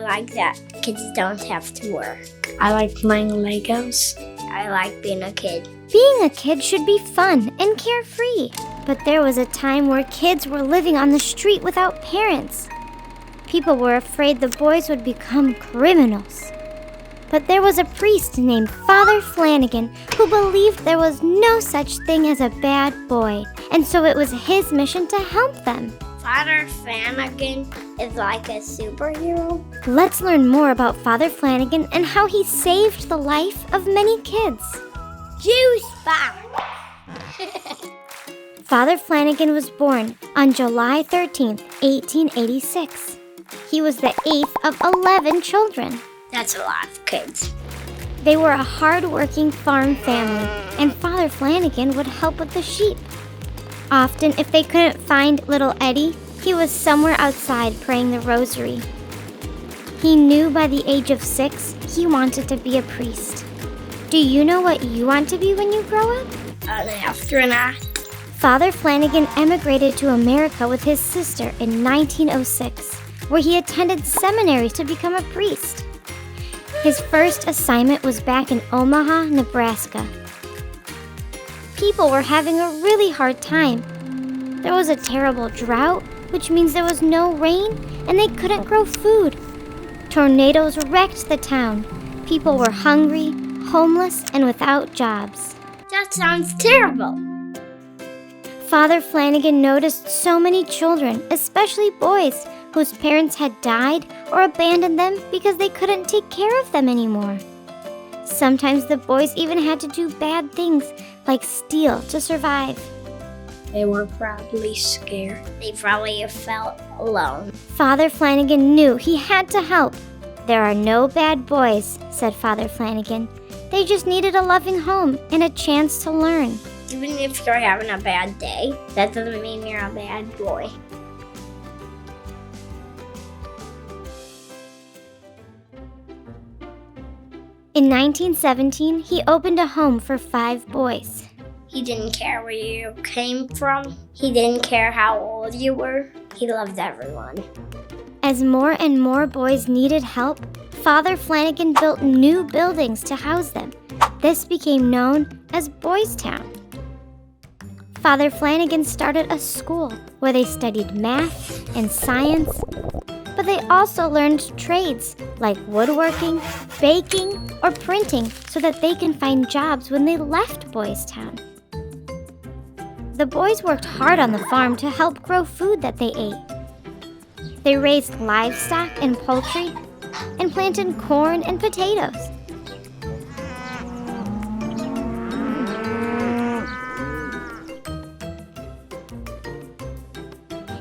like that kids don't have to work. I like playing Legos. I like being a kid. Being a kid should be fun and carefree. But there was a time where kids were living on the street without parents. People were afraid the boys would become criminals. But there was a priest named Father Flanagan who believed there was no such thing as a bad boy, and so it was his mission to help them. Father Flanagan is like a superhero. Let's learn more about Father Flanagan and how he saved the life of many kids. Juice box! Father Flanagan was born on July 13th, 1886. He was the 8th of 11 children. That's a lot of kids. They were a hard-working farm family, and Father Flanagan would help with the sheep. Often, if they couldn't find little Eddie, he was somewhere outside praying the rosary. He knew by the age of 6 he wanted to be a priest. Do you know what you want to be when you grow up? An astronaut. Father Flanagan emigrated to America with his sister in 1906, where he attended seminary to become a priest. His first assignment was back in Omaha, Nebraska. People were having a really hard time. There was a terrible drought, which means there was no rain, and they couldn't grow food. Tornadoes wrecked the town. People were hungry, homeless, and without jobs. That sounds terrible. Father Flanagan noticed so many children, especially boys, whose parents had died or abandoned them because they couldn't take care of them anymore. Sometimes the boys even had to do bad things, like steal to survive. They were probably scared. They probably felt alone. Father Flanagan knew he had to help. There are no bad boys, said Father Flanagan. They just needed a loving home and a chance to learn. Even if you're having a bad day, that doesn't mean you're a bad boy. In 1917, he opened a home for 5 boys. He didn't care where you came from. He didn't care how old you were. He loved everyone. As more and more boys needed help, Father Flanagan built new buildings to house them. This became known as Boys Town. Father Flanagan started a school where they studied math and science, but they also learned trades like woodworking, baking, or printing so that they can find jobs when they left Boys Town. The boys worked hard on the farm to help grow food that they ate. They raised livestock and poultry and planted corn and potatoes.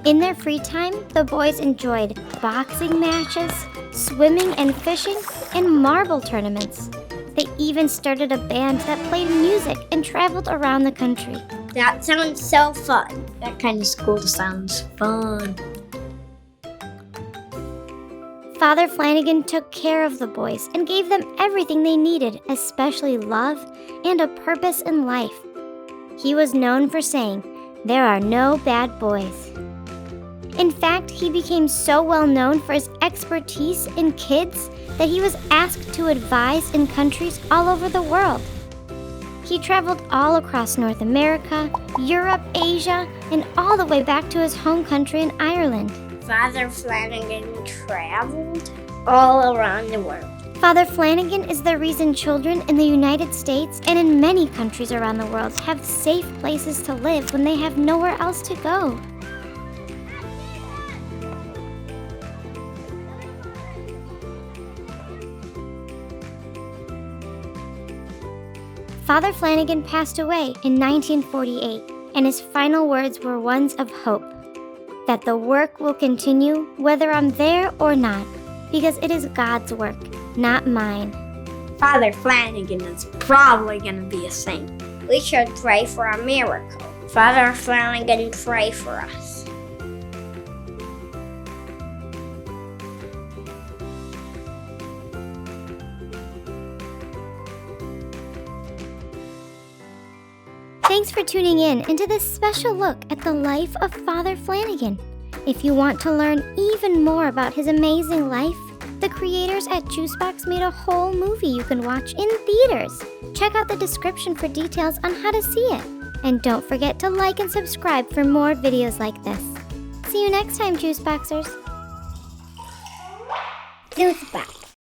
In their free time, the boys enjoyed boxing matches, swimming and fishing, and marble tournaments. They even started a band that played music and traveled around the country. That sounds so fun. That kind of school sounds fun. Father Flanagan took care of the boys and gave them everything they needed, especially love and a purpose in life. He was known for saying, "There are no bad boys." In fact, he became so well known for his expertise in kids that he was asked to advise in countries all over the world. He traveled all across North America, Europe, Asia, and all the way back to his home country in Ireland. Father Flanagan traveled all around the world. Father Flanagan is the reason children in the United States and in many countries around the world have safe places to live when they have nowhere else to go. Father Flanagan passed away in 1948, and his final words were ones of hope, that the work will continue whether I'm there or not, because it is God's work, not mine. Father Flanagan is probably going to be a saint. We should pray for a miracle. Father Flanagan, pray for us. Thanks for tuning in into this special look at the life of Father Flanagan. If you want to learn even more about his amazing life, The creators at Juicebox made a whole movie you can watch in theaters. Check out the description for details on how to see it. And don't forget to like and subscribe for more videos like this. See you next time, Juiceboxers. Juicebox.